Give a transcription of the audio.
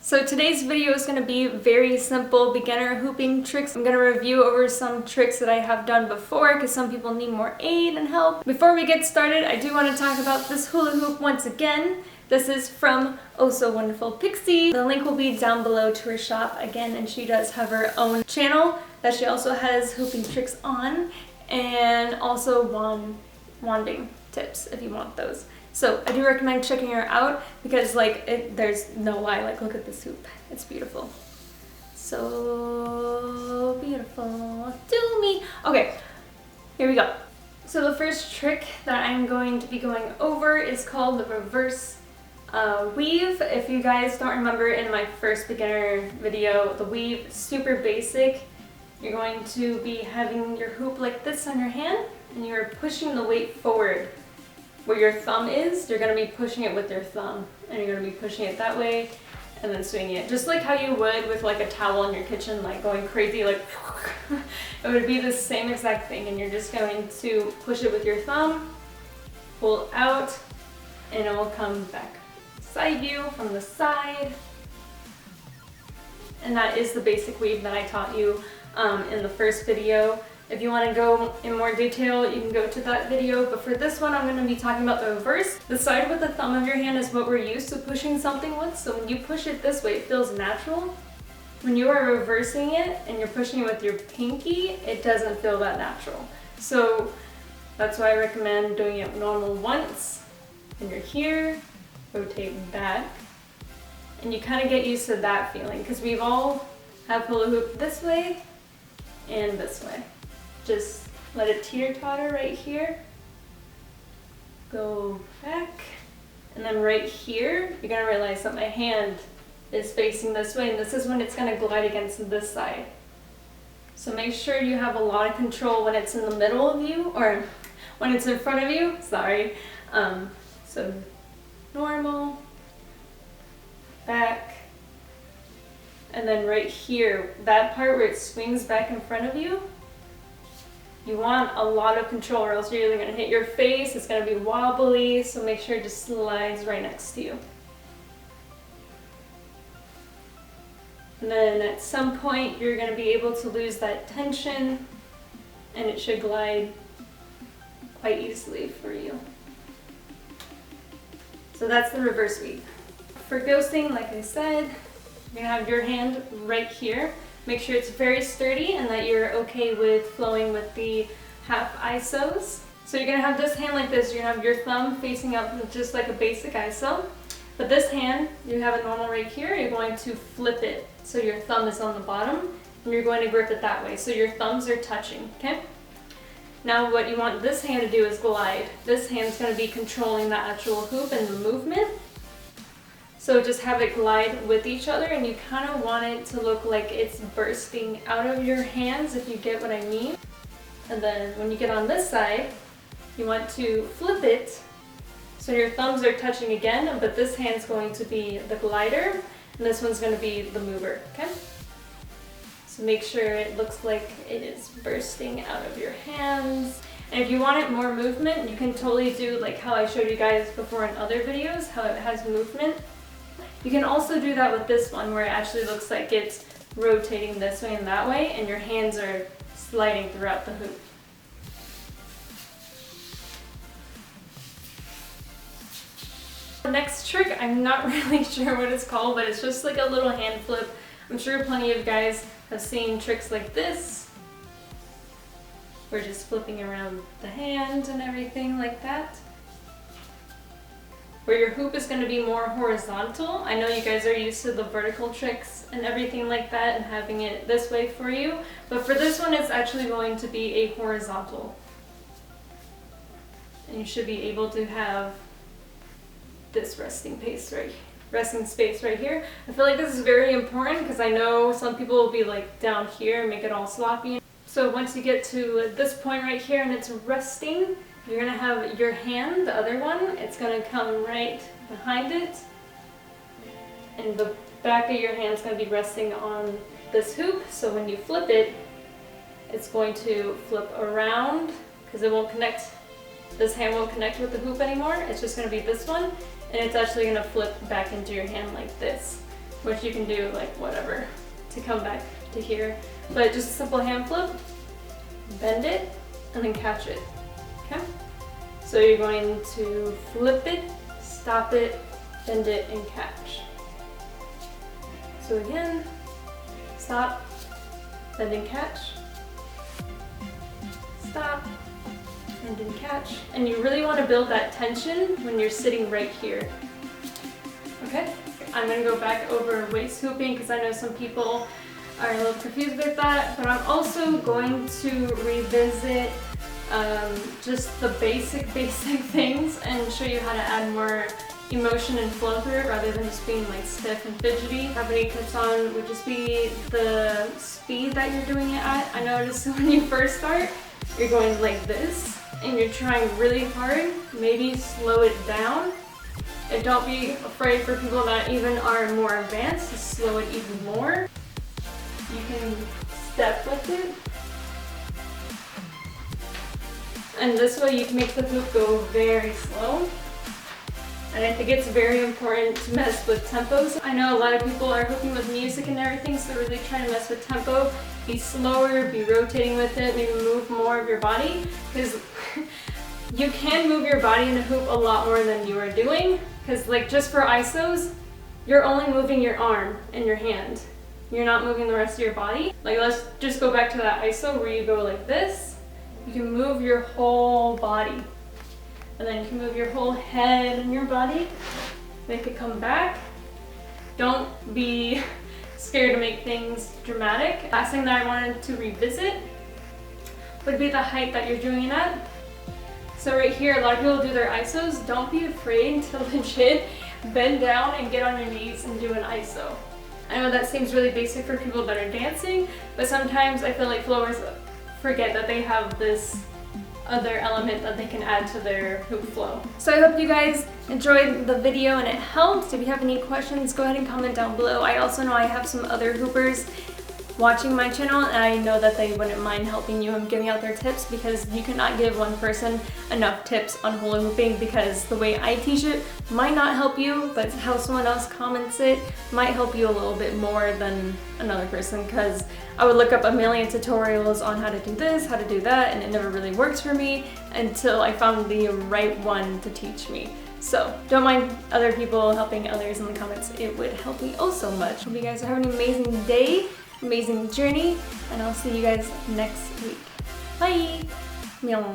So today's video is going to be very simple beginner hooping tricks. I'm going to review over some tricks that I have done before because some people need more aid and help. Before we get started, I do want to talk about this hula hoop once again. This is from Oh So Wonderful Pixie. The link will be down below to her shop again, and she does have her own channel that she also has hooping tricks on, and also wanding tips if you want those. So I do recommend checking her out because there's no lie, look at this hoop. It's beautiful. So beautiful to me. Okay, here we go. So the first trick that I'm going to be going over is called the reverse weave. If you guys don't remember in my first beginner video, the weave, super basic. You're going to be having your hoop like this on your hand and you're pushing the weight forward. Where your thumb is, you're going to be pushing it with your thumb, and you're going to be pushing it that way and then swinging it. Just like how you would with like a towel in your kitchen, like going crazy, like it would be the same exact thing, and you're just going to push it with your thumb, pull out, and it will come back side view from the side. And that is the basic weave that I taught you in the first video. If you want to go in more detail, you can go to that video, but for this one I'm going to be talking about the reverse. The side with the thumb of your hand is what we're used to pushing something with, so when you push it this way, it feels natural. When you are reversing it and you're pushing it with your pinky, it doesn't feel that natural. So that's why I recommend doing it normal once, and you're here, rotate back, and you kind of get used to that feeling, because we've all have hula hoop this way and this way. Just let it teeter-totter right here, go back, and then right here, you're gonna realize that my hand is facing this way, and this is when it's gonna glide against this side. So make sure you have a lot of control when it's in the middle of you, or when it's in front of you, sorry. So normal, back, and then right here, that part where it swings back in front of you, you want a lot of control, or else you're either going to hit your face, it's going to be wobbly, so make sure it just slides right next to you. And then at some point you're going to be able to lose that tension, and it should glide quite easily for you. So that's the reverse weave. For ghosting, like I said, you're going to have your hand right here. Make sure it's very sturdy and that you're okay with flowing with the half ISOs. So you're going to have this hand like this. You're going to have your thumb facing up just like a basic ISO. But this hand, you have a normal right here, you're going to flip it. So your thumb is on the bottom and you're going to grip it that way. So your thumbs are touching, okay? Now what you want this hand to do is glide. This hand's going to be controlling the actual hoop and the movement. So just have it glide with each other, and you kind of want it to look like it's bursting out of your hands, if you get what I mean. And then when you get on this side, you want to flip it so your thumbs are touching again, but this hand's going to be the glider and this one's going to be the mover, okay? So make sure it looks like it is bursting out of your hands. And if you want more movement, you can totally do like how I showed you guys before in other videos, how it has movement. You can also do that with this one, where it actually looks like it's rotating this way and that way, and your hands are sliding throughout the hoop. The next trick, I'm not really sure what it's called, but it's just like a little hand flip. I'm sure plenty of guys have seen tricks like this. We're just flipping around the hand and everything like that. Where your hoop is going to be more horizontal. I know you guys are used to the vertical tricks and everything like that and having it this way for you, but for this one it's actually going to be a horizontal. And you should be able to have this resting space right here. I feel like this is very important because I know some people will be like down here and make it all sloppy. So once you get to this point right here and it's resting, you're going to have your hand, the other one, it's going to come right behind it, and the back of your hand is going to be resting on this hoop, so when you flip it, it's going to flip around, because it won't connect, this hand won't connect with the hoop anymore, it's just going to be this one, and it's actually going to flip back into your hand like this. which you can do like whatever to come back to here. But just a simple hand flip, bend it, and then catch it, okay? So you're going to flip it, stop it, bend it, and catch. So again, stop, bend and catch, stop, bend and catch. And you really want to build that tension when you're sitting right here. Okay, I'm going to go back over waist hooping because I know some people are a little confused with that, but I'm also going to revisit just the basic things and show you how to add more emotion and flow through it rather than just being like stiff and fidgety. Have any tips on would just be the speed that you're doing it at. I noticed when you first start, you're going like this and you're trying really hard. Maybe slow it down. And don't be afraid for people that even are more advanced to slow it even more. You can step with it. And this way you can make the hoop go very slow. And I think it's very important to mess with tempos. I know a lot of people are hooping with music and everything, so really trying to mess with tempo. Be slower, be rotating with it, maybe move more of your body. Because you can move your body in a hoop a lot more than you are doing. Because like just for isos, you're only moving your arm and your hand. You're not moving the rest of your body. Like let's just go back to that iso where you go like this. You can move your whole body. And then you can move your whole head and your body. Make it come back. Don't be scared to make things dramatic. Last thing that I wanted to revisit would be the height that you're doing it at. So right here, a lot of people do their isos. Don't be afraid to legit bend down and get on your knees and do an iso. I know that seems really basic for people that are dancing, but sometimes I feel like flowers forget that they have this other element that they can add to their hoop flow. So I hope you guys enjoyed the video and it helped. If you have any questions, go ahead and comment down below. I also know I have some other hoopers watching my channel and I know that they wouldn't mind helping you and giving out their tips because you cannot give one person enough tips on hula hooping because the way I teach it might not help you, but how someone else comments it might help you a little bit more than another person because I would look up a million tutorials on how to do this, how to do that, and it never really works for me until I found the right one to teach me. So don't mind other people helping others in the comments. It would help me oh so much. Hope you guys are having an amazing day, amazing journey, and I'll see you guys next week. Bye! Meow.